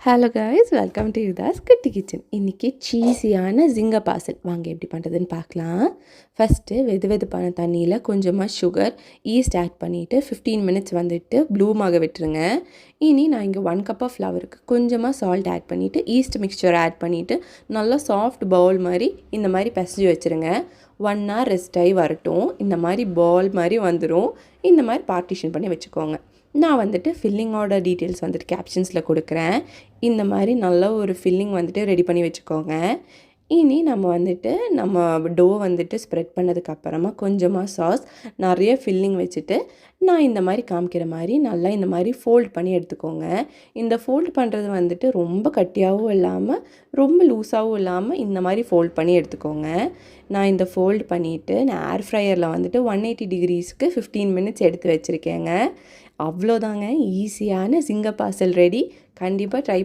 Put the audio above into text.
Hello guys, welcome to Judas குட்டி kitchen. இன்றைக்கி சீஸியான ஜிங்க parcel வாங்க எப்படி பண்ணுறதுன்னு பார்க்கலாம். ஃபஸ்ட்டு வெதுவெதுப்பான தண்ணியில் கொஞ்சமாக சுகர், ஈஸ்ட் ஆட் பண்ணிவிட்டு 15 மினிட்ஸ் வந்துட்டு ப்ளூமாக விட்டுருங்க. இனி நான் இங்கே 1 கப் ஆஃப் ஃப்ளவருக்கு கொஞ்சமாக சால்ட் ஆட் பண்ணிவிட்டு ஈஸ்ட் மிக்சர் ஆட் பண்ணிவிட்டு நல்லா சாஃப்ட் பவுல் மாதிரி இந்த மாதிரி பிசைஞ்சு வச்சுருங்க. 1 hour ரெஸ்ட் ஆகி வரட்டும். இந்த மாதிரி பால் மாதிரி வந்துடும். இந்த மாதிரி பார்ட்டிஷன் பண்ணி வச்சுக்கோங்க. நான் வந்துட்டு ஃபில்லிங்கோட டீட்டெயில்ஸ் வந்துட்டு கேப்ஷன்ஸில் கொடுக்குறேன். இந்த மாதிரி நல்ல ஒரு ஃபில்லிங் வந்துட்டு ரெடி பண்ணி வச்சுக்கோங்க. இனி நம்ம டோ வந்துட்டு ஸ்ப்ரெட் பண்ணதுக்கப்புறமா கொஞ்சமாக சாஸ், நிறைய ஃபில்லிங் வச்சுட்டு நான் இந்த மாதிரி காமிக்கிற மாதிரி நல்லா இந்த மாதிரி ஃபோல்ட் பண்ணி எடுத்துக்கோங்க. இந்த ஃபோல்ட் பண்ணுறது வந்துட்டு ரொம்ப கட்டியாகவும் இல்லாமல் ரொம்ப லூஸாகவும் இல்லாமல் இந்த மாதிரி ஃபோல்ட் பண்ணி எடுத்துக்கோங்க. நான் இந்த ஃபோல்ட் பண்ணிவிட்டு நான் ஏர் ஃப்ரையரில் வந்துட்டு 180 டிகிரிஸ்க்கு 15 மினிட்ஸ் எடுத்து வச்சுருக்கேங்க. அவ்வளோதாங்க, ஈஸியான ஜிங்க பார்சல் ரெடி. கண்டிப்பாக ட்ரை